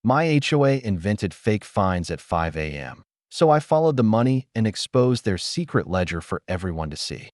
My HOA invented fake fines at 5 a.m., so I followed the money and exposed their secret ledger for everyone to see.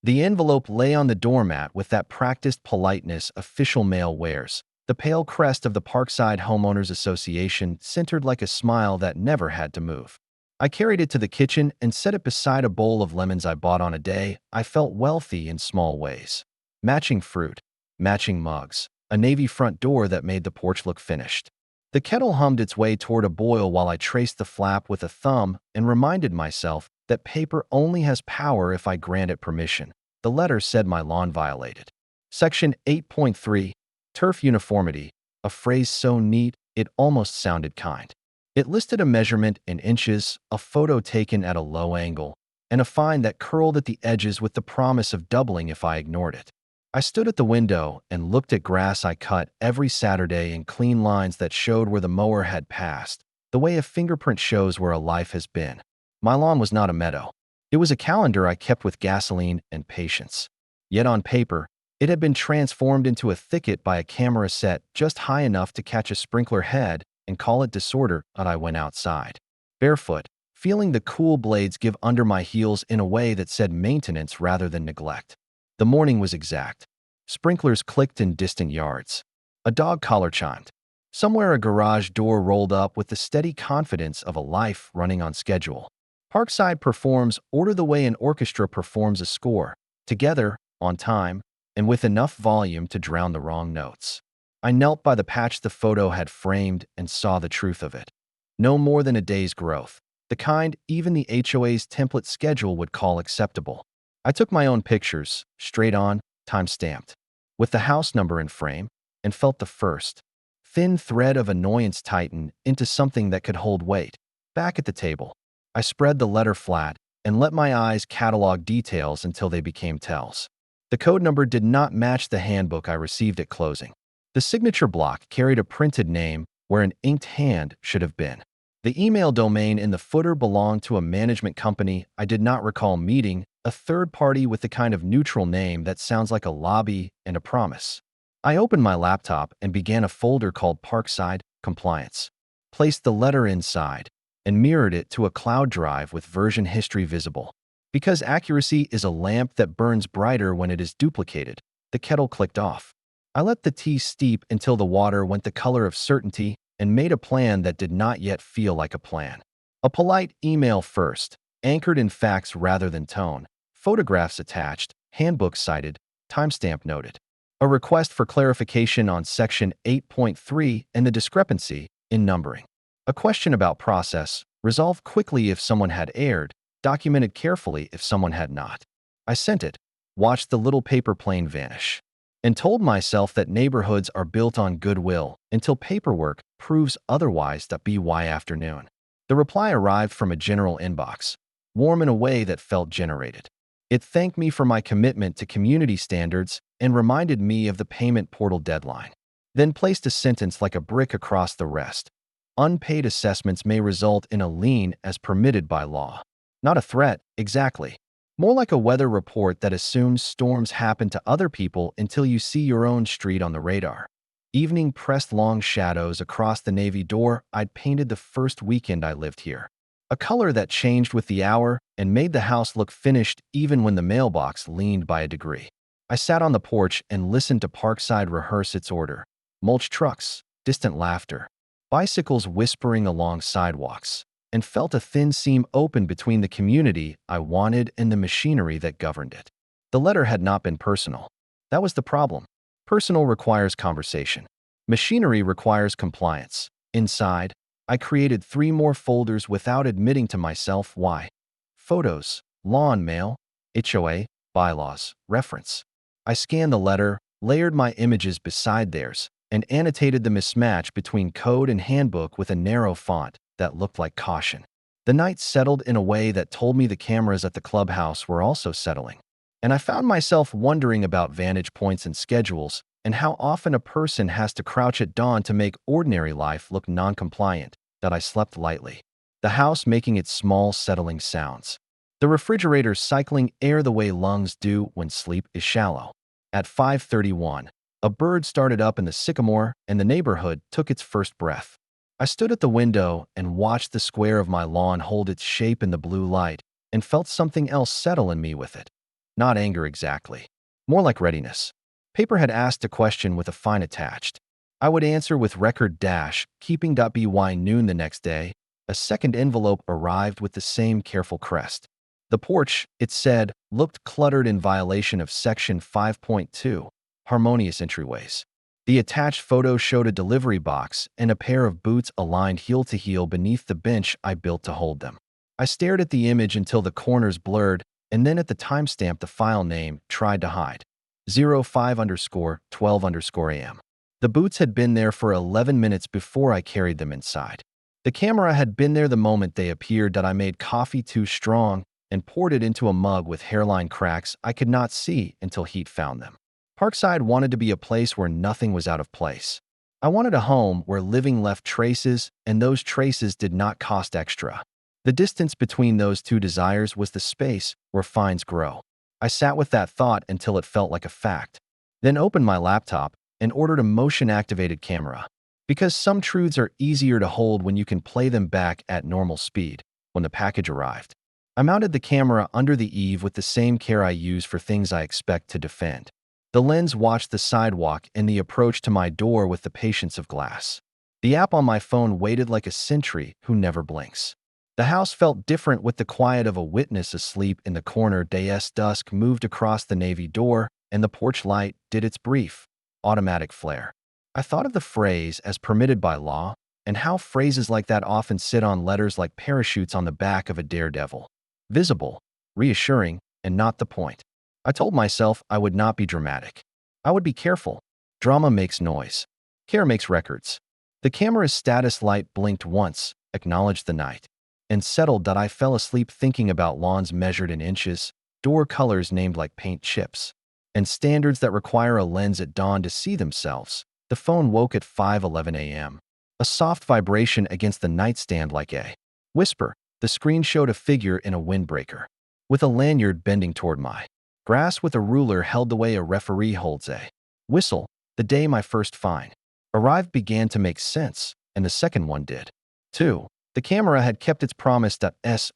The envelope lay on the doormat with that practiced politeness official mail wears. The pale crest of the Parkside Homeowners Association centered like a smile that never had to move. I carried it to the kitchen and set it beside a bowl of lemons I bought on a day. I felt wealthy in small ways. Matching fruit, matching mugs, a navy front door that made the porch look finished. The kettle hummed its way toward a boil while I traced the flap with a thumb and reminded myself that paper only has power if I grant it permission. The letter said my lawn violated. Section 8.3, Turf Uniformity, a phrase so neat it almost sounded kind. It listed a measurement in inches, a photo taken at a low angle, and a fine that curled at the edges with the promise of doubling if I ignored it. I stood at the window and looked at grass I cut every Saturday in clean lines that showed where the mower had passed, the way a fingerprint shows where a life has been. My lawn was not a meadow. It was a calendar I kept with gasoline and patience. Yet on paper, it had been transformed into a thicket by a camera set just high enough to catch a sprinkler head and call it disorder. But I went outside, barefoot, feeling the cool blades give under my heels in a way that said maintenance rather than neglect. The morning was exact. Sprinklers clicked in distant yards. A dog collar chimed. Somewhere a garage door rolled up with the steady confidence of a life running on schedule. Parkside performs order the way an orchestra performs a score, together, on time, and with enough volume to drown the wrong notes. I knelt by the patch the photo had framed and saw the truth of it. No more than a day's growth, the kind even the HOA's template schedule would call acceptable. I took my own pictures, straight on, time-stamped, with the house number in frame, and felt the first, thin thread of annoyance tighten into something that could hold weight. Back at the table, I spread the letter flat and let my eyes catalog details until they became tells. The code number did not match the handbook I received at closing. The signature block carried a printed name where an inked hand should have been. The email domain in the footer belonged to a management company I did not recall meeting, a third party with the kind of neutral name that sounds like a lobby and a promise. I opened my laptop and began a folder called Parkside Compliance, placed the letter inside, and mirrored it to a cloud drive with version history visible. Because accuracy is a lamp that burns brighter when it is duplicated, the kettle clicked off. I let the tea steep until the water went the color of certainty and made a plan that did not yet feel like a plan. A polite email first, anchored in facts rather than tone, photographs attached, handbook cited, timestamp noted. A request for clarification on Section 8.3 and the discrepancy in numbering. A question about process, resolved quickly if someone had erred, documented carefully if someone had not. I sent it, watched the little paper plane vanish, and told myself that neighborhoods are built on goodwill until paperwork proves otherwise. By afternoon, the reply arrived from a general inbox, warm in a way that felt generated. It thanked me for my commitment to community standards and reminded me of the payment portal deadline, then placed a sentence like a brick across the rest. Unpaid assessments may result in a lien as permitted by law. Not a threat, exactly. More like a weather report that assumes storms happen to other people until you see your own street on the radar. Evening pressed long shadows across the navy door I'd painted the first weekend I lived here. A color that changed with the hour and made the house look finished even when the mailbox leaned by a degree. I sat on the porch and listened to Parkside rehearse its order. Mulch trucks, distant laughter, bicycles whispering along sidewalks, and felt a thin seam open between the community I wanted and the machinery that governed it. The letter had not been personal. That was the problem. Personal requires conversation. Machinery requires compliance. Inside, I created 3 more folders without admitting to myself why. Photos, lawn mail, HOA, bylaws, reference. I scanned the letter, layered my images beside theirs, and annotated the mismatch between code and handbook with a narrow font that looked like caution. The night settled in a way that told me the cameras at the clubhouse were also settling, and I found myself wondering about vantage points and schedules and how often a person has to crouch at dawn to make ordinary life look non-compliant. That I slept lightly, the house making its small settling sounds, the refrigerator cycling air the way lungs do when sleep is shallow. At 5:31, A bird started up in the sycamore, and the neighborhood took its first breath. I stood at the window and watched the square of my lawn hold its shape in the blue light and felt something else settle in me with it. Not anger exactly. More like readiness. Paper had asked a question with a fine attached. I would answer with record dash, keeping .by noon the next day. A second envelope arrived with the same careful crest. The porch, it said, looked cluttered in violation of Section 5.2, harmonious entryways. The attached photo showed a delivery box and a pair of boots aligned heel to heel beneath the bench I built to hold them. I stared at the image until the corners blurred, and then at the timestamp the file name tried to hide. 05_12_am. The boots had been there for 11 minutes before I carried them inside. The camera had been there the moment they appeared that I made coffee too strong and poured it into a mug with hairline cracks I could not see until heat found them. Parkside wanted to be a place where nothing was out of place. I wanted a home where living left traces, and those traces did not cost extra. The distance between those two desires was the space where finds grow. I sat with that thought until it felt like a fact, then opened my laptop and ordered a motion-activated camera. Because some truths are easier to hold when you can play them back at normal speed. When the package arrived, I mounted the camera under the eave with the same care I use for things I expect to defend. The lens watched the sidewalk and the approach to my door with the patience of glass. The app on my phone waited like a sentry who never blinks. The house felt different with the quiet of a witness asleep in the corner. Day's dusk moved across the navy door, and the porch light did its brief, automatic flare. I thought of the phrase as permitted by law, and how phrases like that often sit on letters like parachutes on the back of a daredevil. Visible, reassuring, and not the point. I told myself I would not be dramatic. I would be careful. Drama makes noise. Care makes records. The camera's status light blinked once, acknowledged the night, and settled that I fell asleep thinking about lawns measured in inches, door colors named like paint chips, and standards that require a lens at dawn to see themselves. The phone woke at 5:11 a.m. A soft vibration against the nightstand like a whisper. The screen showed a figure in a windbreaker, with a lanyard bending toward my grass with a ruler held the way a referee holds a whistle. The day my first fine arrived began to make sense, and the second one did, too. The camera had kept its promise. So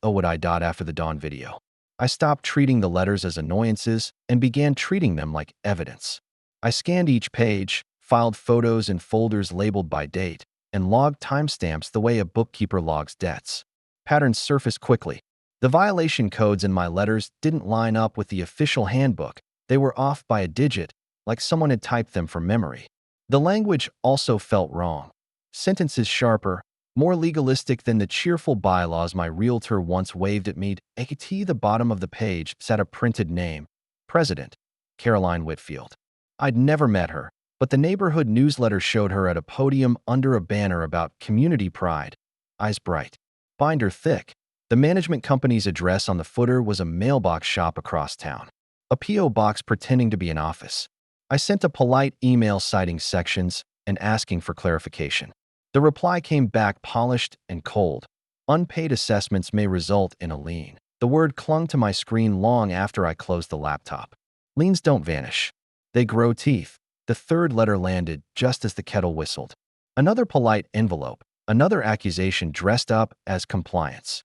would I. After the dawn video, I stopped treating the letters as annoyances and began treating them like evidence. I scanned each page, filed photos in folders labeled by date, and logged timestamps the way a bookkeeper logs debts. Patterns surfaced quickly. The violation codes in my letters didn't line up with the official handbook. They were off by a digit, like someone had typed them from memory. The language also felt wrong. Sentences sharper, more legalistic than the cheerful bylaws my realtor once waved at me. At the bottom of the page sat a printed name, President, Caroline Whitfield. I'd never met her, but the neighborhood newsletter showed her at a podium under a banner about community pride. Eyes bright, binder thick. The management company's address on the footer was a mailbox shop across town, a P.O. box pretending to be an office. I sent a polite email citing sections and asking for clarification. The reply came back polished and cold. Unpaid assessments may result in a lien. The word clung to my screen long after I closed the laptop. Liens don't vanish. They grow teeth. The third letter landed just as the kettle whistled. Another polite envelope, another accusation dressed up as compliance.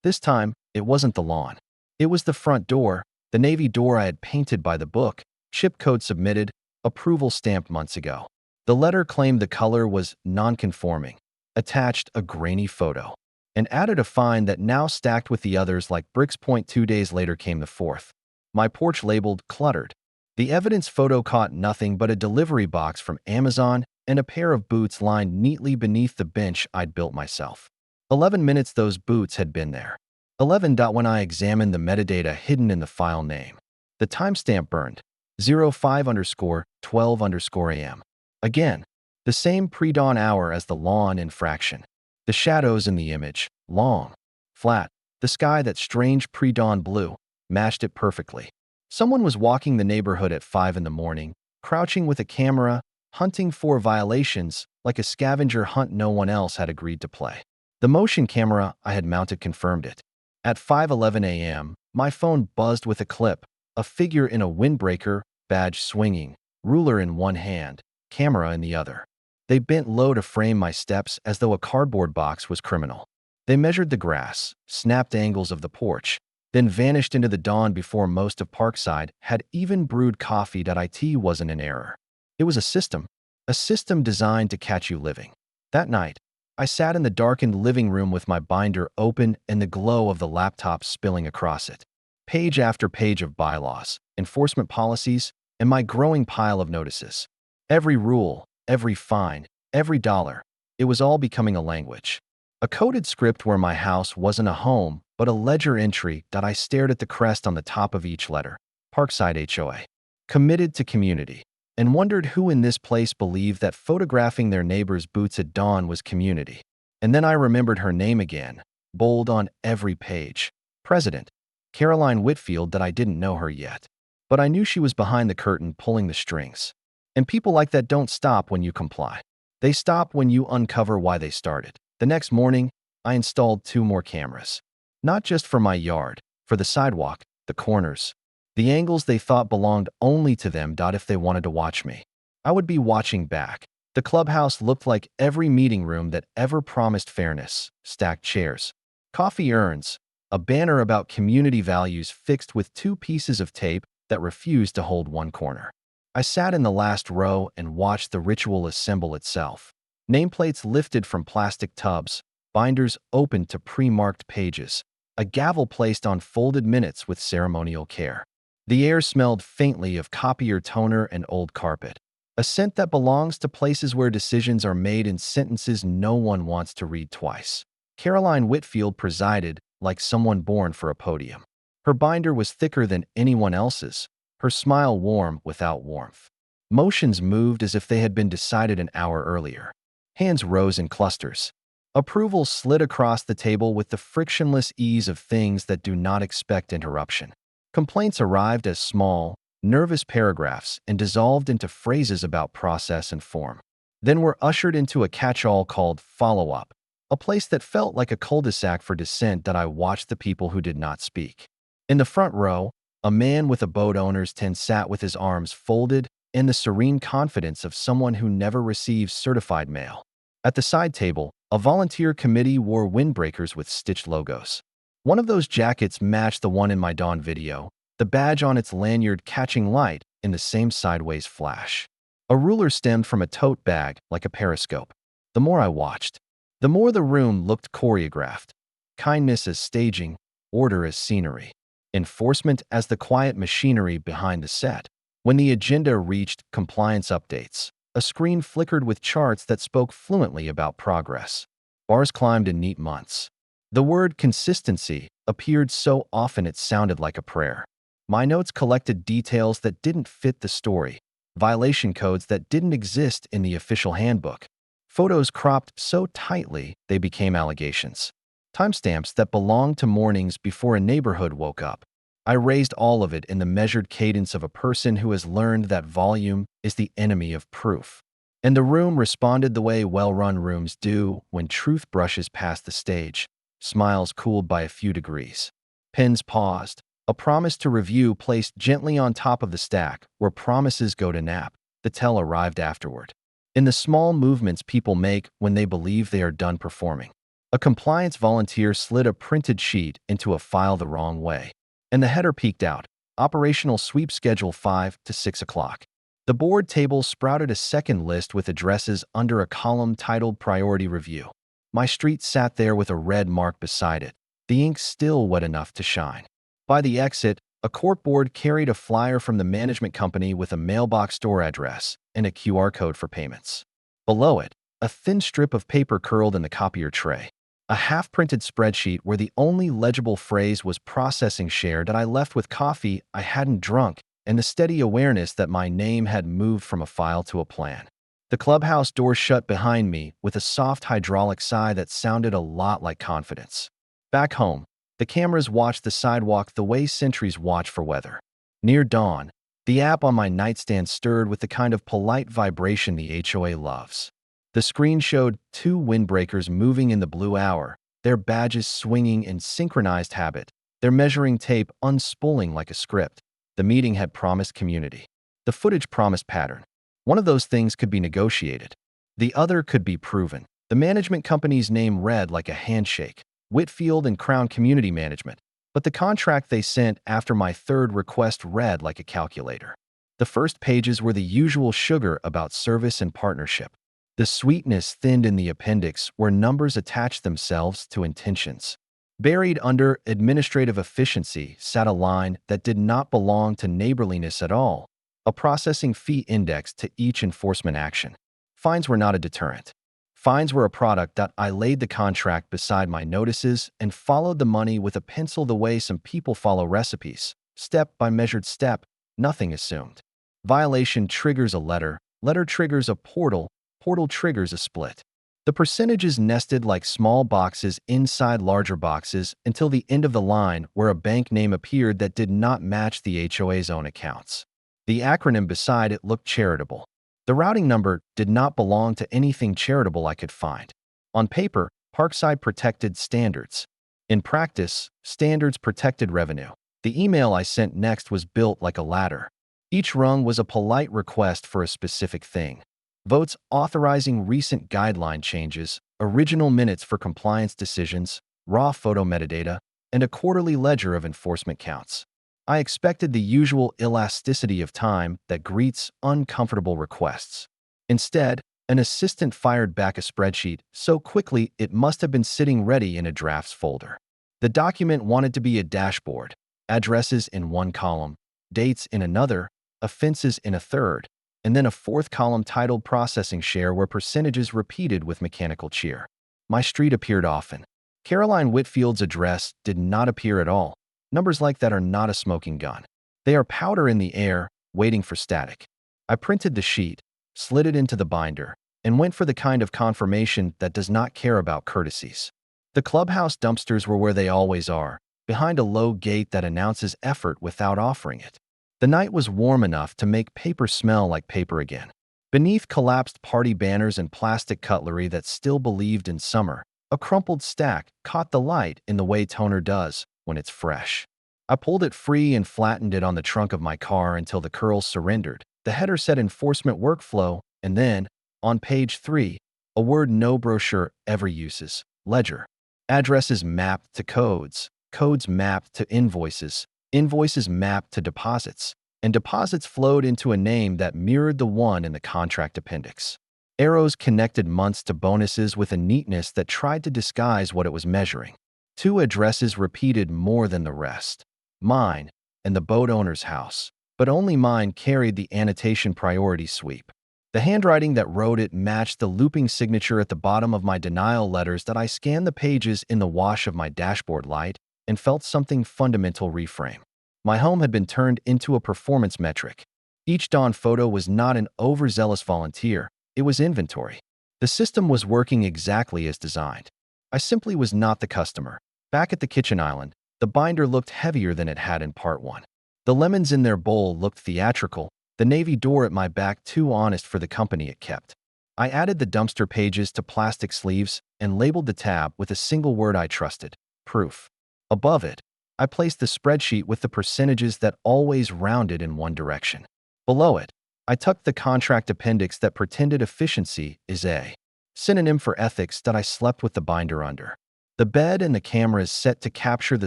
This time, it wasn't the lawn. It was the front door, the navy door I had painted by the book, chip code submitted, approval stamped months ago. The letter claimed the color was non-conforming, attached a grainy photo, and added a fine that now stacked with the others like bricks. 2 days later came the fourth. My porch labeled cluttered. The evidence photo caught nothing but a delivery box from Amazon and a pair of boots lined neatly beneath the bench I'd built myself. 11 minutes those boots had been there. 11. When I examined the metadata hidden in the file name, the timestamp burned. 05_12_am. Again, the same pre-dawn hour as the lawn infraction. The shadows in the image, long, flat, the sky that strange pre-dawn blue, matched it perfectly. Someone was walking the neighborhood at 5 in the morning, crouching with a camera, hunting for violations like a scavenger hunt no one else had agreed to play. The motion camera I had mounted confirmed it. At 5:11 a.m., my phone buzzed with a clip, a figure in a windbreaker, badge swinging, ruler in one hand, camera in the other. They bent low to frame my steps as though a cardboard box was criminal. They measured the grass, snapped angles of the porch, then vanished into the dawn before most of Parkside had even brewed coffee. It wasn't an error. It was a system designed to catch you living. That night, I sat in the darkened living room with my binder open and the glow of the laptop spilling across it. Page after page of bylaws, enforcement policies, and my growing pile of notices. Every rule, every fine, every dollar, it was all becoming a language. A coded script where my house wasn't a home, but a ledger entry. I stared at the crest on the top of each letter, Parkside HOA, committed to community, and wondered who in this place believed that photographing their neighbor's boots at dawn was community. And then I remembered her name again, bold on every page. President Caroline Whitfield. I didn't know her yet, but I knew she was behind the curtain pulling the strings. And people like that don't stop when you comply. They stop when you uncover why they started. The next morning, I installed 2 more cameras. Not just for my yard, for the sidewalk, the corners, the angles they thought belonged only to them. If they wanted to watch me, I would be watching back. The clubhouse looked like every meeting room that ever promised fairness: stacked chairs, coffee urns, a banner about community values fixed with 2 pieces of tape that refused to hold one corner. I sat in the last row and watched the ritual assemble itself. Nameplates lifted from plastic tubs, binders opened to pre-marked pages, a gavel placed on folded minutes with ceremonial care. The air smelled faintly of copier toner and old carpet, a scent that belongs to places where decisions are made in sentences no one wants to read twice. Caroline Whitfield presided, like someone born for a podium. Her binder was thicker than anyone else's, her smile warm without warmth. Motions moved as if they had been decided an hour earlier. Hands rose in clusters. Approval slid across the table with the frictionless ease of things that do not expect interruption. Complaints arrived as small, nervous paragraphs and dissolved into phrases about process and form. Then were ushered into a catch-all called follow-up, a place that felt like a cul-de-sac for dissent. I watched the people who did not speak. In the front row, a man with a boat owner's tin sat with his arms folded and the serene confidence of someone who never receives certified mail. At the side table, a volunteer committee wore windbreakers with stitched logos. One of those jackets matched the one in my dawn video, the badge on its lanyard catching light in the same sideways flash. A ruler stemmed from a tote bag like a periscope. The more I watched, the more the room looked choreographed. Kindness as staging, order as scenery, enforcement as the quiet machinery behind the set. When the agenda reached compliance updates, a screen flickered with charts that spoke fluently about progress. Bars climbed in neat months. The word consistency appeared so often it sounded like a prayer. My notes collected details that didn't fit the story, violation codes that didn't exist in the official handbook, photos cropped so tightly they became allegations, timestamps that belonged to mornings before a neighborhood woke up. I raised all of it in the measured cadence of a person who has learned that volume is the enemy of proof. And the room responded the way well-run rooms do when truth brushes past the stage, smiles cooled by a few degrees. Pens paused, a promise to review placed gently on top of the stack where promises go to nap. The tell arrived afterward. In the small movements people make when they believe they are done performing. A compliance volunteer slid a printed sheet into a file the wrong way, and the header peeked out, operational sweep schedule 5 to 6 o'clock. The board table sprouted a second list with addresses under a column titled Priority Review. My street sat there with a red mark beside it, the ink still wet enough to shine. By the exit, a corkboard carried a flyer from the management company with a mailbox store address and a QR code for payments. Below it, a thin strip of paper curled in the copier tray. A half-printed spreadsheet where the only legible phrase was processing share. I left with coffee I hadn't drunk and the steady awareness that my name had moved from a file to a plan. The clubhouse door shut behind me with a soft hydraulic sigh that sounded a lot like confidence. Back home, the cameras watched the sidewalk the way sentries watch for weather. Near dawn, the app on my nightstand stirred with the kind of polite vibration the HOA loves. The screen showed 2 windbreakers moving in the blue hour, their badges swinging in synchronized habit, their measuring tape unspooling like a script. The meeting had promised community. The footage promised pattern. One of those things could be negotiated. The other could be proven. The management company's name read like a handshake, Whitfield and Crown Community Management, but the contract they sent after my third request read like a calculator. The first pages were the usual sugar about service and partnership. The sweetness thinned in the appendix where numbers attached themselves to intentions. Buried under administrative efficiency sat a line that did not belong to neighborliness at all, a processing fee index to each enforcement action. Fines were not a deterrent. Fines were a product that I laid the contract beside my notices and followed the money with a pencil the way some people follow recipes, step by measured step, nothing assumed. Violation triggers a letter, letter triggers a portal, portal triggers a split. The percentages nested like small boxes inside larger boxes until the end of the line where a bank name appeared that did not match the HOA's own accounts. The acronym beside it looked charitable. The routing number did not belong to anything charitable I could find. On paper, Parkside protected standards. In practice, standards protected revenue. The email I sent next was built like a ladder. Each rung was a polite request for a specific thing. Votes authorizing recent guideline changes, original minutes for compliance decisions, raw photo metadata, and a quarterly ledger of enforcement counts. I expected the usual elasticity of time that greets uncomfortable requests. Instead, an assistant fired back a spreadsheet so quickly it must have been sitting ready in a drafts folder. The document wanted to be a dashboard, addresses in one column, dates in another, offenses in a third, and then a fourth column titled processing share where percentages repeated with mechanical cheer. My street appeared often. Caroline Whitfield's address did not appear at all. Numbers like that are not a smoking gun. They are powder in the air, waiting for static. I printed the sheet, slid it into the binder, and went for the kind of confirmation that does not care about courtesies. The clubhouse dumpsters were where they always are, behind a low gate that announces effort without offering it. The night was warm enough to make paper smell like paper again. Beneath collapsed party banners and plastic cutlery that still believed in summer, a crumpled stack caught the light in the way toner does when it's fresh. I pulled it free and flattened it on the trunk of my car until the curls surrendered. The header said enforcement workflow, and then, on page 3, a word no brochure ever uses, ledger. Addresses mapped to codes, codes mapped to invoices, invoices mapped to deposits, and deposits flowed into a name that mirrored the one in the contract appendix. Arrows connected months to bonuses with a neatness that tried to disguise what it was measuring. 2 addresses repeated more than the rest. Mine and the boat owner's house, but only mine carried the annotation priority sweep. The handwriting that wrote it matched the looping signature at the bottom of my denial letters that I scanned the pages in the wash of my dashboard light and felt something fundamental reframe. My home had been turned into a performance metric. Each dawn photo was not an overzealous volunteer, it was inventory. The system was working exactly as designed. I simply was not the customer. Back at the kitchen island, the binder looked heavier than it had in part 1. The lemons in their bowl looked theatrical, the navy door at my back too honest for the company it kept. I added the dumpster pages to plastic sleeves and labeled the tab with a single word I trusted, proof. Above it, I placed the spreadsheet with the percentages that always rounded in one direction. Below it, I tucked the contract appendix that pretended efficiency is a synonym for ethics that I slept with the binder under. The bed and the cameras set to capture the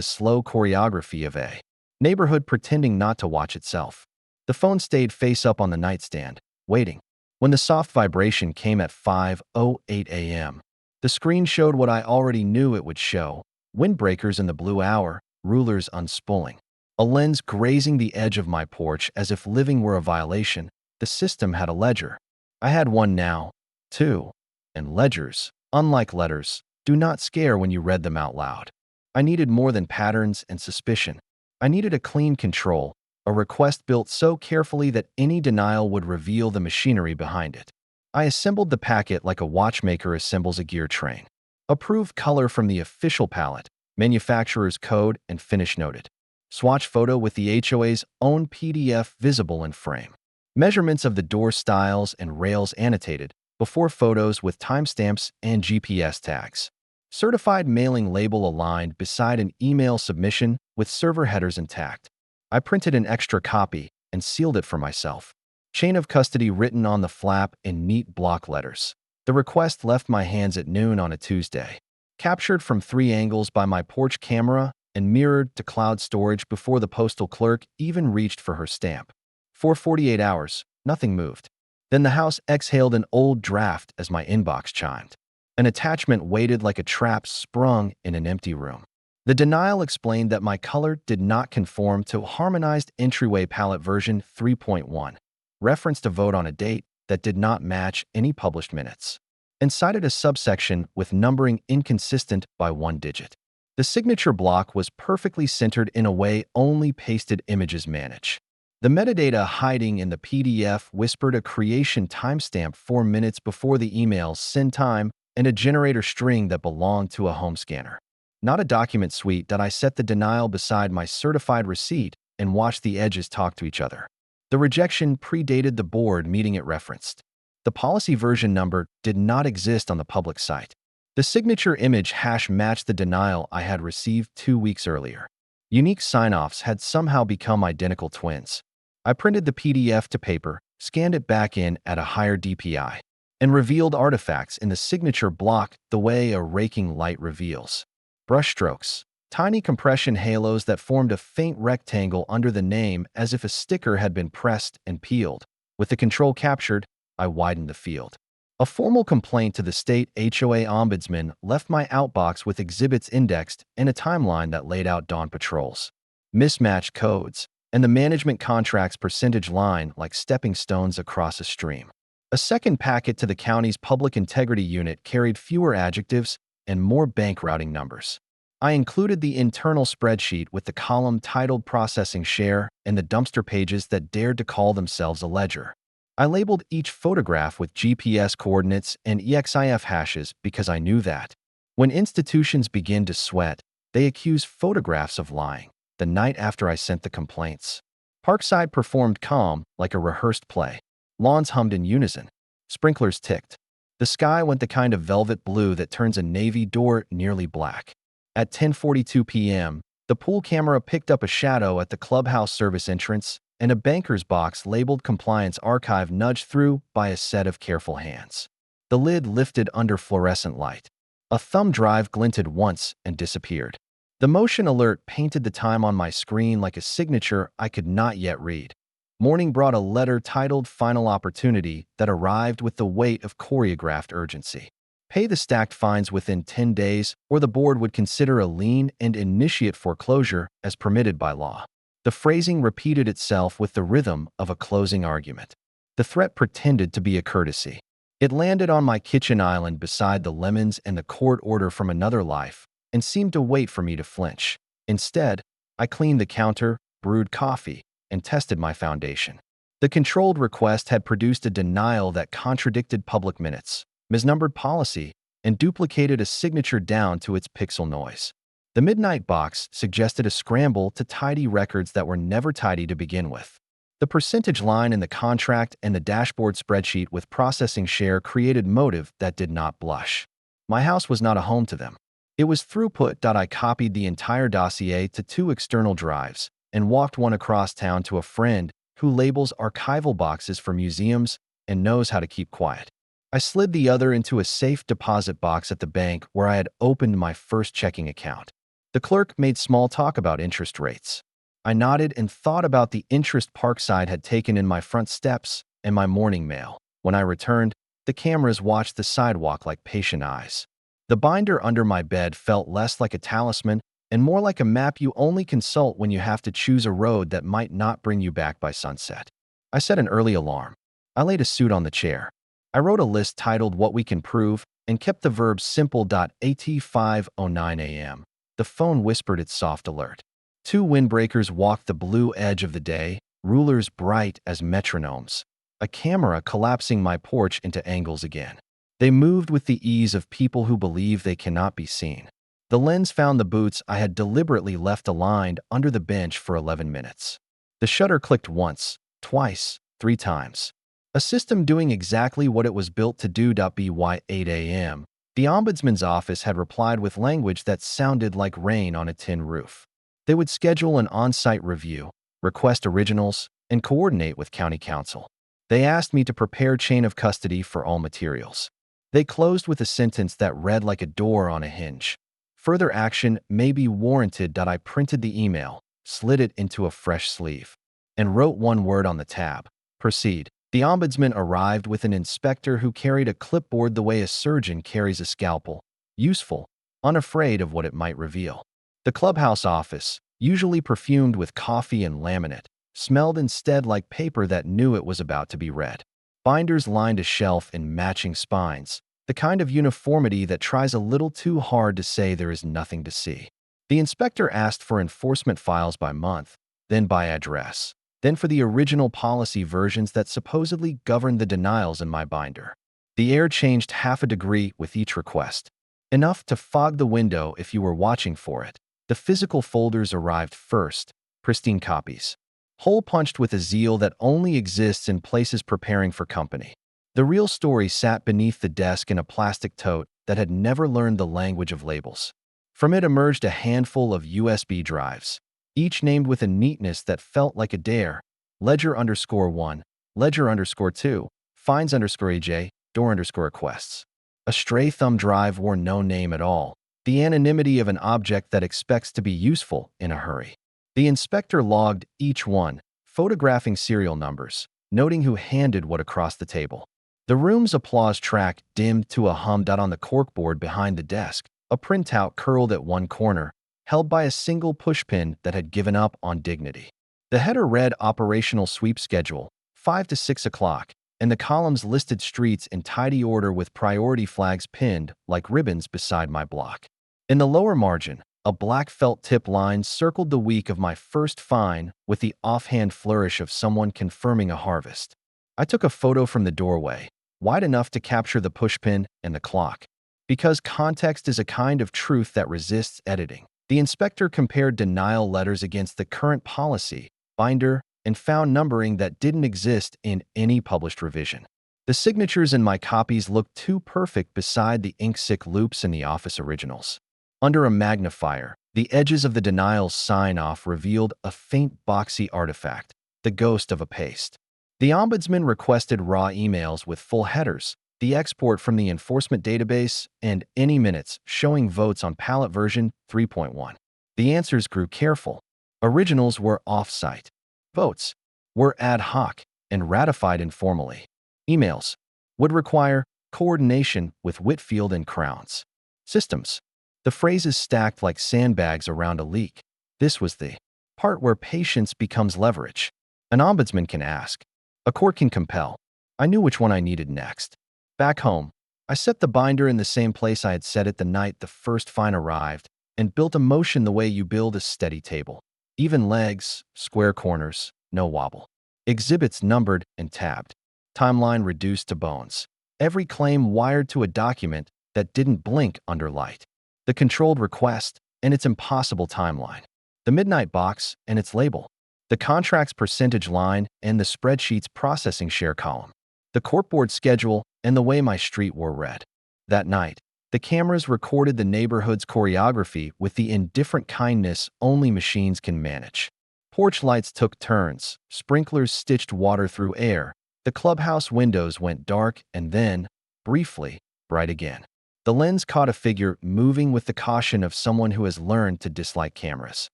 slow choreography of a neighborhood pretending not to watch itself. The phone stayed face up on the nightstand, waiting. When the soft vibration came at 5:08 a.m., the screen showed what I already knew it would show: windbreakers in the blue hour, rulers unspooling. A lens grazing the edge of my porch as if living were a violation. The system had a ledger. I had one now, too. And ledgers, unlike letters, do not scare when you read them out loud. I needed more than patterns and suspicion. I needed a clean control, a request built so carefully that any denial would reveal the machinery behind it. I assembled the packet like a watchmaker assembles a gear train. Approved color from the official palette, manufacturer's code, and finish noted. Swatch photo with the HOA's own PDF visible in frame. Measurements of the door styles and rails annotated, before photos with timestamps and GPS tags. Certified mailing label aligned beside an email submission with server headers intact. I printed an extra copy and sealed it for myself. Chain of custody written on the flap in neat block letters. The request left my hands at noon on a Tuesday. Captured from 3 angles by my porch camera and mirrored to cloud storage before the postal clerk even reached for her stamp. For 48 hours, nothing moved. Then the house exhaled an old draft as my inbox chimed. An attachment waited like a trap sprung in an empty room. The denial explained that my color did not conform to Harmonized Entryway Palette version 3.1, referenced a vote on a date that did not match any published minutes, and cited a subsection with numbering inconsistent by 1 digit. The signature block was perfectly centered in a way only pasted images manage. The metadata hiding in the PDF whispered a creation timestamp 4 minutes before the email's send time and a generator string that belonged to a home scanner. Not a document suite. I set the denial beside my certified receipt and watched the edges talk to each other. The rejection predated the board meeting it referenced. The policy version number did not exist on the public site. The signature image hash matched the denial I had received 2 weeks earlier. Unique sign-offs had somehow become identical twins. I printed the PDF to paper, scanned it back in at a higher DPI, and revealed artifacts in the signature block the way a raking light reveals. Brushstrokes, tiny compression halos that formed a faint rectangle under the name as if a sticker had been pressed and peeled. With the control captured, I widened the field. A formal complaint to the state HOA ombudsman left my outbox with exhibits indexed and a timeline that laid out dawn patrols, mismatched codes, and the management contract's percentage line like stepping stones across a stream. A second packet to the county's public integrity unit carried fewer adjectives and more bank routing numbers. I included the internal spreadsheet with the column titled Processing Share and the dumpster pages that dared to call themselves a ledger. I labeled each photograph with GPS coordinates and EXIF hashes because I knew that when institutions begin to sweat, they accuse photographs of lying. The night after I sent the complaints, Parkside performed calm like a rehearsed play. Lawns hummed in unison. Sprinklers ticked. The sky went the kind of velvet blue that turns a navy door nearly black. At 10:42 p.m., the pool camera picked up a shadow at the clubhouse service entrance, and a banker's box labeled Compliance Archive nudged through by a set of careful hands. The lid lifted under fluorescent light. A thumb drive glinted once and disappeared. The motion alert painted the time on my screen like a signature I could not yet read. Morning brought a letter titled Final Opportunity that arrived with the weight of choreographed urgency. Pay the stacked fines within 10 days, or the board would consider a lien and initiate foreclosure as permitted by law. The phrasing repeated itself with the rhythm of a closing argument. The threat pretended to be a courtesy. It landed on my kitchen island beside the lemons and the court order from another life, and seemed to wait for me to flinch. Instead, I cleaned the counter, brewed coffee, and tested my foundation. The controlled request had produced a denial that contradicted public minutes, misnumbered policy, and duplicated a signature down to its pixel noise. The midnight box suggested a scramble to tidy records that were never tidy to begin with. The percentage line in the contract and the dashboard spreadsheet with processing share created motive that did not blush. My house was not a home to them. It was throughput. I copied the entire dossier to 2 external drives and walked one across town to a friend who labels archival boxes for museums and knows how to keep quiet. I slid the other into a safe deposit box at the bank where I had opened my first checking account. The clerk made small talk about interest rates. I nodded and thought about the interest Parkside had taken in my front steps and my morning mail. When I returned, the cameras watched the sidewalk like patient eyes. The binder under my bed felt less like a talisman and more like a map you only consult when you have to choose a road that might not bring you back by sunset. I set an early alarm. I laid a suit on the chair. I wrote a list titled What We Can Prove and kept the verb simple. At 5:09 a.m., the phone whispered its soft alert. 2 windbreakers walked the blue edge of the day, rulers bright as metronomes, a camera collapsing my porch into angles again. They moved with the ease of people who believe they cannot be seen. The lens found the boots I had deliberately left aligned under the bench for 11 minutes. The shutter clicked once, twice, 3 times. A system doing exactly what it was built to do. By 8 a.m., the ombudsman's office had replied with language that sounded like rain on a tin roof. They would schedule an on-site review, request originals, and coordinate with county council. They asked me to prepare chain of custody for all materials. They closed with a sentence that read like a door on a hinge. Further action may be warranted. I printed the email, slid it into a fresh sleeve, and wrote one word on the tab: proceed. The ombudsman arrived with an inspector who carried a clipboard the way a surgeon carries a scalpel, useful, unafraid of what it might reveal. The clubhouse office, usually perfumed with coffee and laminate, smelled instead like paper that knew it was about to be read. Binders lined a shelf in matching spines, the kind of uniformity that tries a little too hard to say there is nothing to see. The inspector asked for enforcement files by month, then by address, then for the original policy versions that supposedly governed the denials in my binder. The air changed half a degree with each request, enough to fog the window if you were watching for it. The physical folders arrived first, pristine copies, hole-punched with a zeal that only exists in places preparing for company. The real story sat beneath the desk in a plastic tote that had never learned the language of labels. From it emerged a handful of USB drives, each named with a neatness that felt like a dare: Ledger_1, Ledger_2, Fines_AJ, Door_requests. A stray thumb drive wore no name at all, the anonymity of an object that expects to be useful in a hurry. The inspector logged each one, photographing serial numbers, noting who handed what across the table. The room's applause track dimmed to a hum. On the corkboard behind the desk, a printout curled at one corner, held by a single pushpin that had given up on dignity. The header read Operational Sweep Schedule, 5 to 6 o'clock, and the columns listed streets in tidy order with priority flags pinned like ribbons beside my block. In the lower margin, a black felt tip line circled the week of my first fine with the offhand flourish of someone confirming a harvest. I took a photo from the doorway, wide enough to capture the pushpin and the clock. Because context is a kind of truth that resists editing, the inspector compared denial letters against the current policy binder and found numbering that didn't exist in any published revision. The signatures in my copies looked too perfect beside the ink-sick loops in the office originals. Under a magnifier, the edges of the denial's sign-off revealed a faint boxy artifact, the ghost of a paste. The ombudsman requested raw emails with full headers, the export from the enforcement database, and any minutes showing votes on pallet version 3.1. The answers grew careful. Originals were off-site. Votes were ad hoc and ratified informally. Emails would require coordination with Whitfield and Crowns. Systems. The phrases stacked like sandbags around a leak. This was the part where patience becomes leverage. An ombudsman can ask. A court can compel. I knew which one I needed next. Back home, I set the binder in the same place I had set it the night the first fine arrived and built a motion the way you build a steady table. Even legs, square corners, no wobble. Exhibits numbered and tabbed. Timeline reduced to bones. Every claim wired to a document that didn't blink under light. The controlled request and its impossible timeline. The midnight box and its label. The contract's percentage line and the spreadsheet's processing share column. The corkboard schedule and the way my street wore red. That night, the cameras recorded the neighborhood's choreography with the indifferent kindness only machines can manage. Porch lights took turns, sprinklers stitched water through air, the clubhouse windows went dark and then, briefly, bright again. The lens caught a figure moving with the caution of someone who has learned to dislike cameras.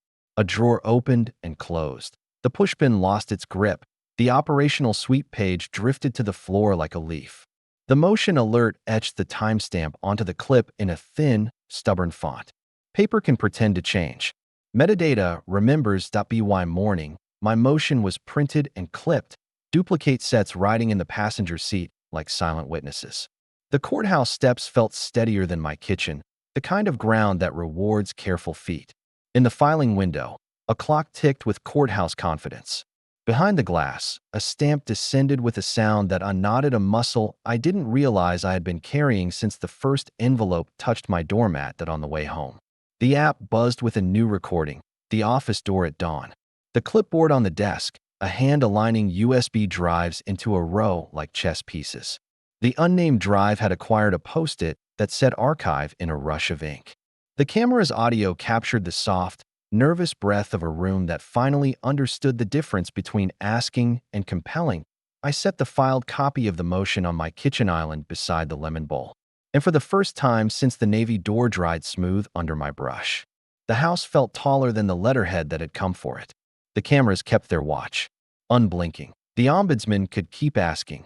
A drawer opened and closed. The pushpin lost its grip. The operational sweep page drifted to the floor like a leaf. The motion alert etched the timestamp onto the clip in a thin, stubborn font. Paper can pretend to change. Metadata remembers.by morning. My motion was printed and clipped. Duplicate sets riding in the passenger seat like silent witnesses. The courthouse steps felt steadier than my kitchen, the kind of ground that rewards careful feet. In the filing window, a clock ticked with courthouse confidence. Behind the glass, a stamp descended with a sound that unknotted a muscle I didn't realize I had been carrying since the first envelope touched my doormat on the way home. The app buzzed with a new recording, the office door at dawn. The clipboard on the desk, a hand aligning USB drives into a row like chess pieces. The unnamed drive had acquired a post-it that said archive in a rush of ink. The camera's audio captured the soft, nervous breath of a room that finally understood the difference between asking and compelling, I set the filed copy of the motion on my kitchen island beside the lemon bowl. And for the first time since the navy door dried smooth under my brush, the house felt taller than the letterhead that had come for it. The cameras kept their watch, unblinking. The ombudsman could keep asking.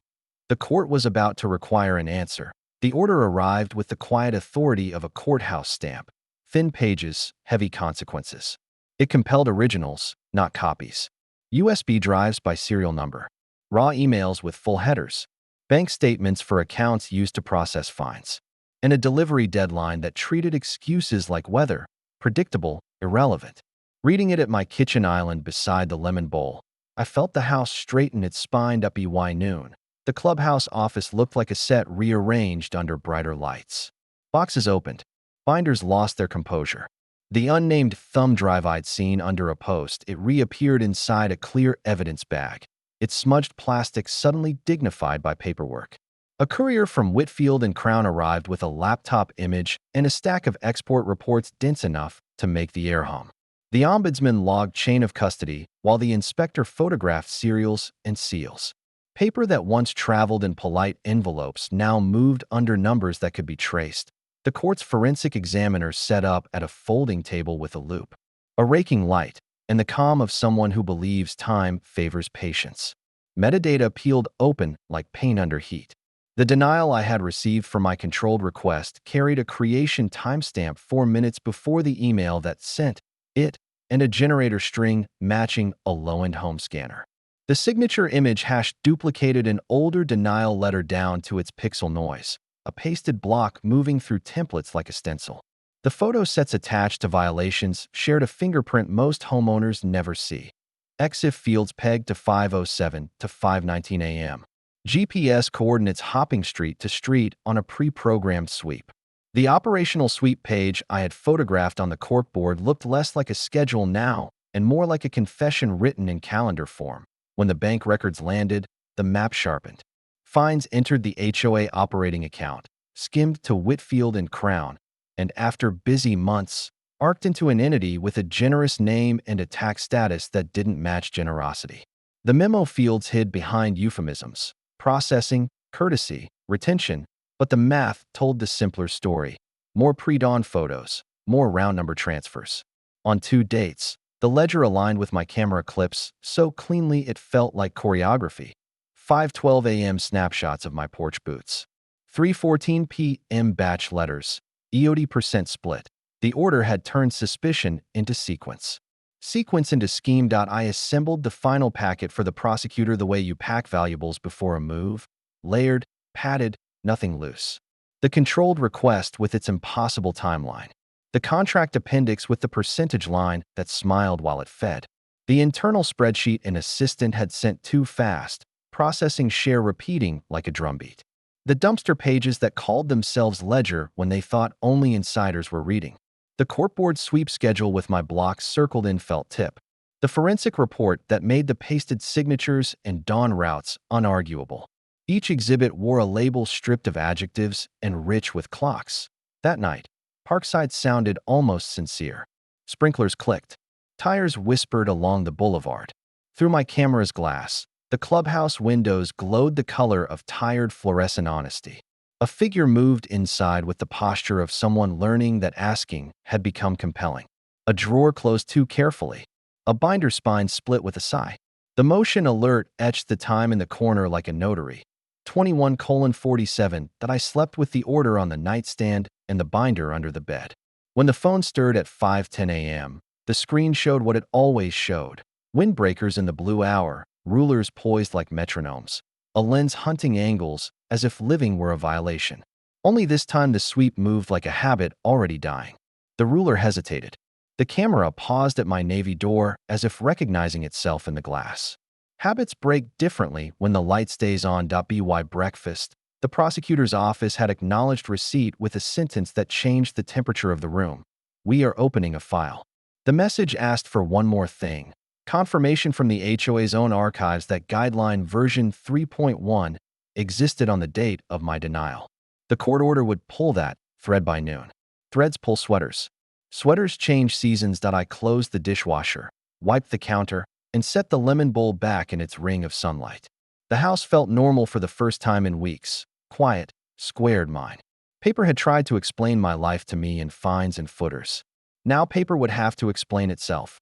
The court was about to require an answer. The order arrived with the quiet authority of a courthouse stamp. Thin pages, heavy consequences. It compelled originals, not copies. USB drives by serial number. Raw emails with full headers. Bank statements for accounts used to process fines. And a delivery deadline that treated excuses like weather, predictable, irrelevant. Reading it at my kitchen island beside the lemon bowl, I felt the house straighten its spine up by noon. The clubhouse office looked like a set rearranged under brighter lights. Boxes opened. Binders lost their composure. The unnamed thumb drive I'd seen under a post, it reappeared inside a clear evidence bag, its smudged plastic suddenly dignified by paperwork. A courier from Whitfield and Crown arrived with a laptop image and a stack of export reports dense enough to make the air hum. The ombudsman logged chain of custody while the inspector photographed serials and seals. Paper that once traveled in polite envelopes now moved under numbers that could be traced. The court's forensic examiner set up at a folding table with a loupe, a raking light, and the calm of someone who believes time favors patience. Metadata peeled open like paint under heat. The denial I had received for my controlled request carried a creation timestamp 4 minutes before the email that sent it and a generator string matching a low-end home scanner. The signature image hash duplicated an older denial letter down to its pixel noise, a pasted block moving through templates like a stencil. The photo sets attached to violations shared a fingerprint most homeowners never see. EXIF fields pegged to 5:07 to 5:19 a.m. GPS coordinates hopping street to street on a pre-programmed sweep. The operational sweep page I had photographed on the corkboard looked less like a schedule now and more like a confession written in calendar form. When the bank records landed, the map sharpened. Fines entered the HOA operating account, skimmed to Whitfield and Crown, and after busy months, arced into an entity with a generous name and a tax status that didn't match generosity. The memo fields hid behind euphemisms, processing, courtesy, retention, but the math told the simpler story. More pre-dawn photos, more round number transfers. On 2 dates, the ledger aligned with my camera clips so cleanly it felt like choreography. 5:12 a.m. snapshots of my porch boots. 3:14 p.m. batch letters. EOD% split. The order had turned suspicion into sequence. Sequence into scheme. I assembled the final packet for the prosecutor the way you pack valuables before a move. Layered, padded, nothing loose. The controlled request with its impossible timeline. The contract appendix with the percentage line that smiled while it fed. The internal spreadsheet an assistant had sent too fast, processing share repeating like a drumbeat. The dumpster pages that called themselves ledger when they thought only insiders were reading. The corkboard sweep schedule with my blocks circled in felt tip. The forensic report that made the pasted signatures and dawn routes unarguable. Each exhibit wore a label stripped of adjectives and rich with clocks. That night, Parkside sounded almost sincere. Sprinklers clicked. Tires whispered along the boulevard. Through my camera's glass, the clubhouse windows glowed the color of tired fluorescent honesty. A figure moved inside with the posture of someone learning that asking had become compelling. A drawer closed too carefully. A binder spine split with a sigh. The motion alert etched the time in the corner like a notary. 21:47 that I slept with the order on the nightstand and the binder under the bed. When the phone stirred at 5:10 a.m., the screen showed what it always showed. Windbreakers in the blue hour, rulers poised like metronomes, a lens hunting angles as if living were a violation. Only this time the sweep moved like a habit already dying. The ruler hesitated. The camera paused at my navy door as if recognizing itself in the glass. Habits break differently when the light stays on. By breakfast, the prosecutor's office had acknowledged receipt with a sentence that changed the temperature of the room. We are opening a file. The message asked for one more thing. Confirmation from the HOA's own archives that guideline version 3.1 existed on the date of my denial. The court order would pull that thread by noon. Threads pull sweaters. Sweaters change seasons. I closed the dishwasher, wiped the counter, and set the lemon bowl back in its ring of sunlight. The house felt normal for the first time in weeks. Quiet, squared mind. Paper had tried to explain my life to me in fines and footers. Now paper would have to explain itself.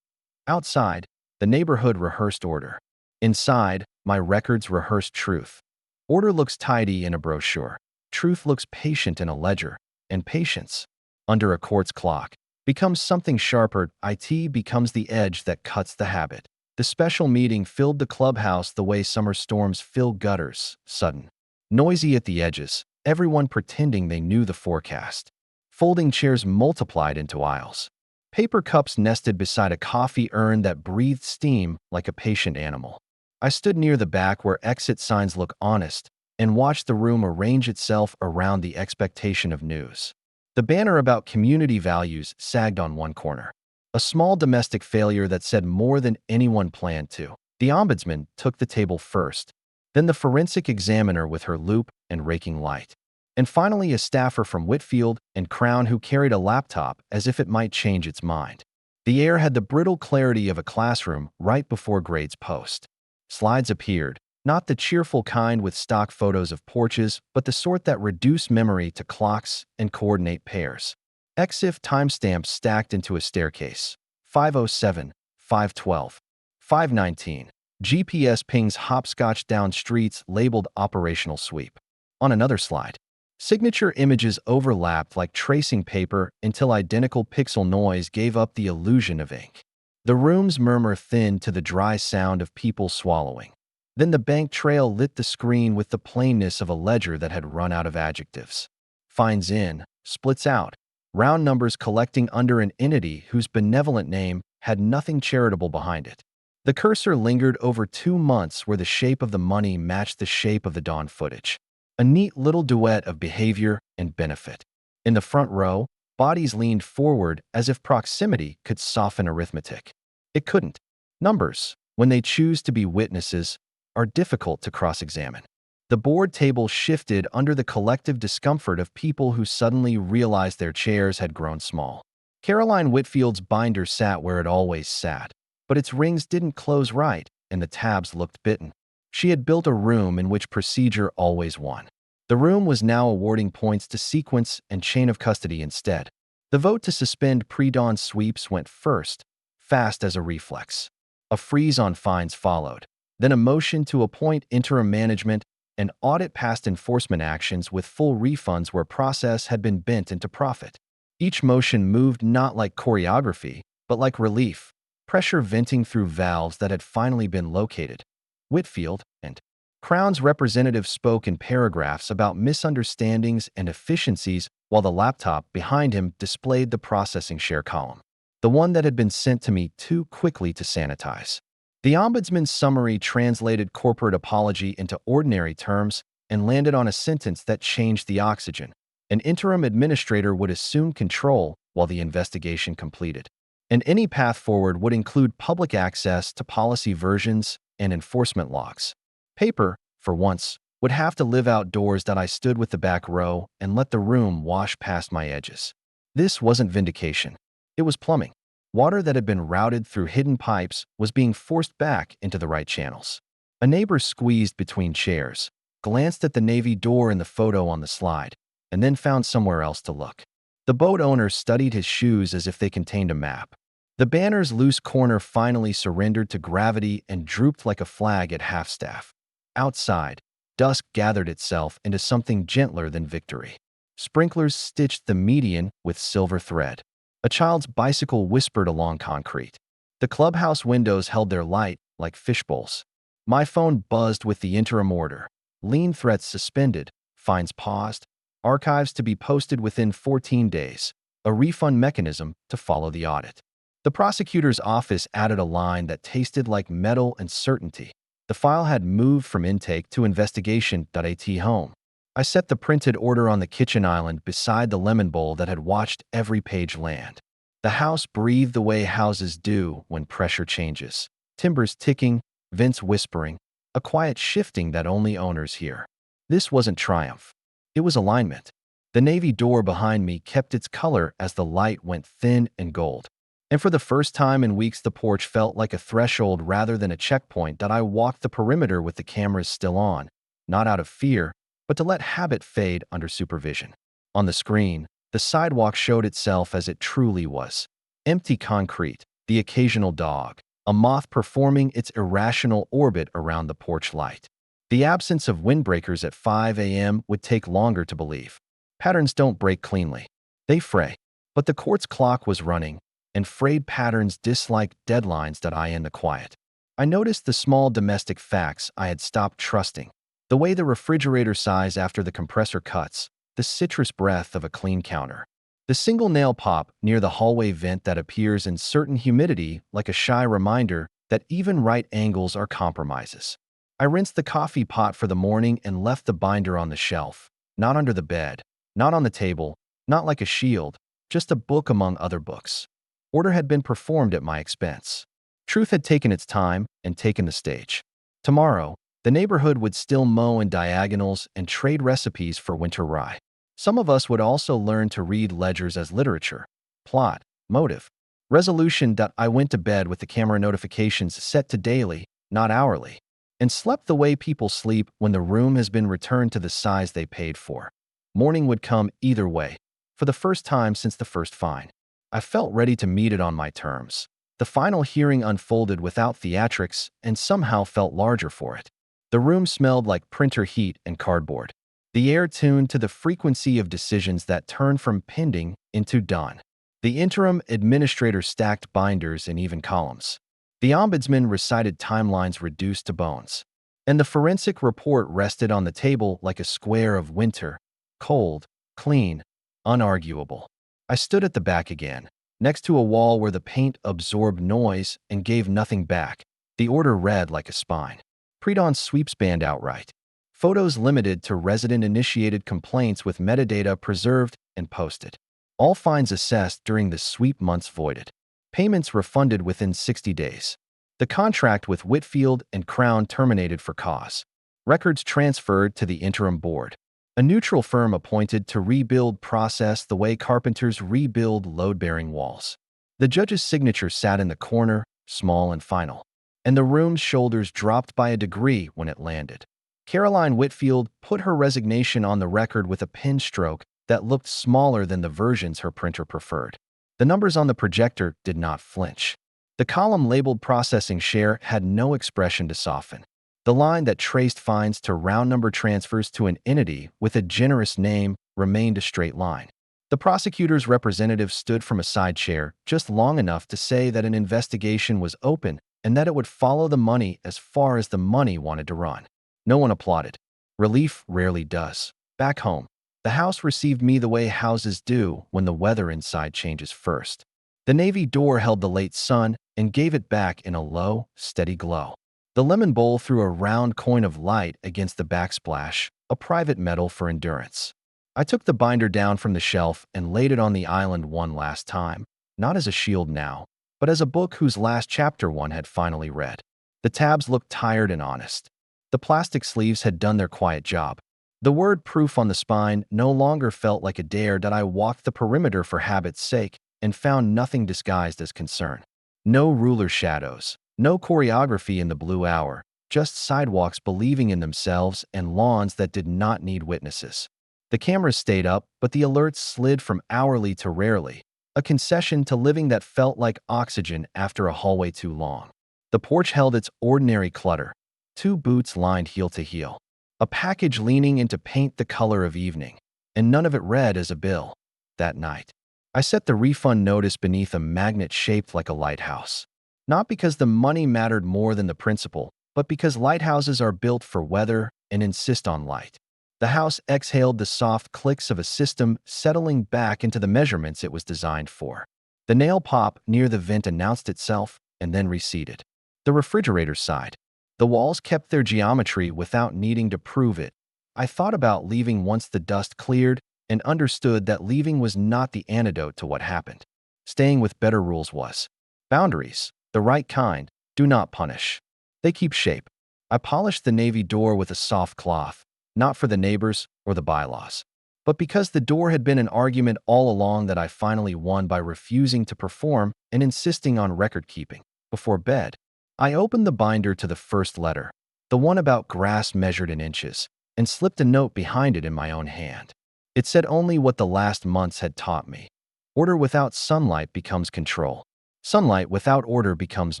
Outside, the neighborhood rehearsed order. Inside, my records rehearsed truth. Order looks tidy in a brochure. Truth looks patient in a ledger. And patience, under a court's clock, becomes something sharper. It becomes the edge that cuts the habit. The special meeting filled the clubhouse the way summer storms fill gutters, sudden. Noisy at the edges, everyone pretending they knew the forecast. Folding chairs multiplied into aisles. Paper cups nested beside a coffee urn that breathed steam like a patient animal. I stood near the back where exit signs look honest and watched the room arrange itself around the expectation of news. The banner about community values sagged on one corner. A small domestic failure that said more than anyone planned to. The ombudsman took the table first, then the forensic examiner with her loupe and raking light, and finally a staffer from Whitfield and Crown who carried a laptop as if it might change its mind. The air had the brittle clarity of a classroom right before grades post. Slides appeared, not the cheerful kind with stock photos of porches, but the sort that reduce memory to clocks and coordinate pairs. EXIF timestamps stacked into a staircase. 5:07, 5:12, 5:19. GPS pings hopscotch down streets labeled operational sweep. On another slide, signature images overlapped like tracing paper until identical pixel noise gave up the illusion of ink. The room's murmur thinned to the dry sound of people swallowing. Then the bank trail lit the screen with the plainness of a ledger that had run out of adjectives. Fines in, splits out, round numbers collecting under an entity whose benevolent name had nothing charitable behind it. The cursor lingered over 2 months where the shape of the money matched the shape of the dawn footage. A neat little duet of behavior and benefit. In the front row, bodies leaned forward as if proximity could soften arithmetic. It couldn't. Numbers, when they choose to be witnesses, are difficult to cross-examine. The board table shifted under the collective discomfort of people who suddenly realized their chairs had grown small. Caroline Whitfield's binder sat where it always sat, but its rings didn't close right, and the tabs looked bitten. She had built a room in which procedure always won. The room was now awarding points to sequence and chain of custody instead. The vote to suspend pre-dawn sweeps went first, fast as a reflex. A freeze on fines followed, then a motion to appoint interim management and audit past enforcement actions with full refunds where process had been bent into profit. Each motion moved not like choreography, but like relief, pressure venting through valves that had finally been located. Whitfield and Crown's representative spoke in paragraphs about misunderstandings and efficiencies while the laptop behind him displayed the processing share column, the one that had been sent to me too quickly to sanitize. The ombudsman's summary translated corporate apology into ordinary terms and landed on a sentence that changed the oxygen. An interim administrator would assume control while the investigation completed. And any path forward would include public access to policy versions and enforcement logs. Paper, for once, would have to live outdoors. That I stood with the back row and let the room wash past my edges. This wasn't vindication. It was plumbing. Water that had been routed through hidden pipes was being forced back into the right channels. A neighbor squeezed between chairs, glanced at the Navy door in the photo on the slide, and then found somewhere else to look. The boat owner studied his shoes as if they contained a map. The banner's loose corner finally surrendered to gravity and drooped like a flag at half-staff. Outside, dusk gathered itself into something gentler than victory. Sprinklers stitched the median with silver thread. A child's bicycle whispered along concrete. The clubhouse windows held their light like fishbowls. My phone buzzed with the interim order. Lien threats suspended, fines paused, archives to be posted within 14 days, a refund mechanism to follow the audit. The prosecutor's office added a line that tasted like metal and certainty. The file had moved from intake to investigation.at home. I set the printed order on the kitchen island beside the lemon bowl that had watched every page land. The house breathed the way houses do when pressure changes. Timbers ticking, vents whispering, a quiet shifting that only owners hear. This wasn't triumph. It was alignment. The Navy door behind me kept its color as the light went thin and gold. And for the first time in weeks, the porch felt like a threshold rather than a checkpoint that I walked the perimeter with the cameras still on, not out of fear, but to let habit fade under supervision. On the screen, the sidewalk showed itself as it truly was. Empty concrete, the occasional dog, a moth performing its irrational orbit around the porch light. The absence of windbreakers at 5 a.m. would take longer to believe. Patterns don't break cleanly. They fray. But the quartz clock was running, and frayed patterns disliked deadlines that I in the quiet. I noticed the small domestic facts I had stopped trusting. The way the refrigerator sighs after the compressor cuts, the citrus breath of a clean counter. The single nail pop near the hallway vent that appears in certain humidity like a shy reminder that even right angles are compromises. I rinsed the coffee pot for the morning and left the binder on the shelf, not under the bed, not on the table, not like a shield, just a book among other books. Order had been performed at my expense. Truth had taken its time and taken the stage. Tomorrow, the neighborhood would still mow in diagonals and trade recipes for winter rye. Some of us would also learn to read ledgers as literature, plot, motive, resolution. I went to bed with the camera notifications set to daily, not hourly, and slept the way people sleep when the room has been returned to the size they paid for. Morning would come either way, for the first time since the first fine. I felt ready to meet it on my terms. The final hearing unfolded without theatrics and somehow felt larger for it. The room smelled like printer heat and cardboard. The air tuned to the frequency of decisions that turned from pending into done. The interim administrator stacked binders in even columns. The ombudsman recited timelines reduced to bones. And the forensic report rested on the table like a square of winter, cold, clean, unarguable. I stood at the back again, next to a wall where the paint absorbed noise and gave nothing back. The order read like a spine. Pre-dawn sweeps banned outright. Photos limited to resident-initiated complaints with metadata preserved and posted. All fines assessed during the sweep months voided. Payments refunded within 60 days. The contract with Whitfield and Crown terminated for cause. Records transferred to the interim board. A neutral firm appointed to rebuild process the way carpenters rebuild load-bearing walls. The judge's signature sat in the corner, small and final, and the room's shoulders dropped by a degree when it landed. Caroline Whitfield put her resignation on the record with a pen stroke that looked smaller than the versions her printer preferred. The numbers on the projector did not flinch. The column labeled processing share had no expression to soften. The line that traced fines to round number transfers to an entity with a generous name remained a straight line. The prosecutor's representative stood from a side chair just long enough to say that an investigation was open and that it would follow the money as far as the money wanted to run. No one applauded. Relief rarely does. Back home, the house received me the way houses do when the weather inside changes first. The navy door held the late sun and gave it back in a low, steady glow. The lemon bowl threw a round coin of light against the backsplash, a private medal for endurance. I took the binder down from the shelf and laid it on the island one last time, not as a shield now, but as a book whose last chapter one had finally read. The tabs looked tired and honest. The plastic sleeves had done their quiet job. The word proof on the spine no longer felt like a dare that I walked the perimeter for habit's sake and found nothing disguised as concern. No ruler shadows, no choreography in the blue hour, just sidewalks believing in themselves and lawns that did not need witnesses. The cameras stayed up, but the alerts slid from hourly to rarely, a concession to living that felt like oxygen after a hallway too long. The porch held its ordinary clutter. 2 boots lined heel to heel. A package leaning into paint the color of evening, and none of it read as a bill. That night, I set the refund notice beneath a magnet shaped like a lighthouse. Not because the money mattered more than the principle, but because lighthouses are built for weather and insist on light. The house exhaled the soft clicks of a system settling back into the measurements it was designed for. The nail pop near the vent announced itself and then receded. The refrigerator sighed. The walls kept their geometry without needing to prove it. I thought about leaving once the dust cleared and understood that leaving was not the antidote to what happened. Staying with better rules was. Boundaries, the right kind, do not punish. They keep shape. I polished the navy door with a soft cloth, not for the neighbors or the bylaws, But because the door had been an argument all along that I finally won by refusing to perform and insisting on record-keeping. Before bed, I opened the binder to the first letter, the one about grass measured in inches, and slipped a note behind it in my own hand. It said only what the last months had taught me. Order without sunlight becomes control. Sunlight without order becomes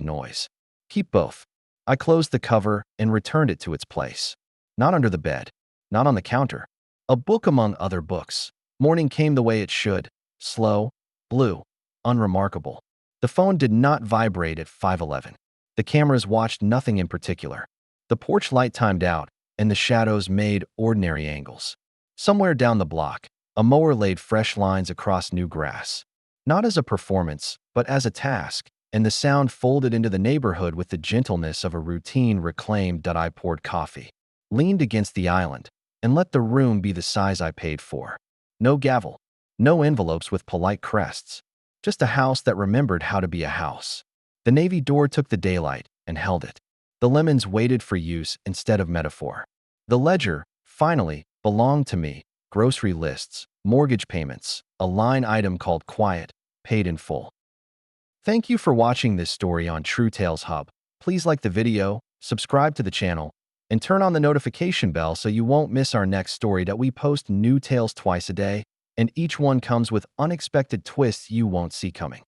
noise. Keep both. I closed the cover and returned it to its place. Not under the bed, not on the counter. A book among other books. Morning came the way it should. Slow, blue, unremarkable. The phone did not vibrate at 5:11. The cameras watched nothing in particular. The porch light timed out, and the shadows made ordinary angles. Somewhere down the block, a mower laid fresh lines across new grass. Not as a performance, but as a task, and the sound folded into the neighborhood with the gentleness of a routine reclaimed. I poured coffee, leaned against the island, and let the room be the size I paid for. No gavel, no envelopes with polite crests, just a house that remembered how to be a house. The navy door took the daylight and held it. The lemons waited for use instead of metaphor. The ledger, finally, belonged to me. Grocery lists, mortgage payments, a line item called quiet, paid in full. Thank you for watching this story on True Tales Hub. Please like the video, subscribe to the channel, and turn on the notification bell so you won't miss our next story. That we post new tales twice a day, and each one comes with unexpected twists you won't see coming.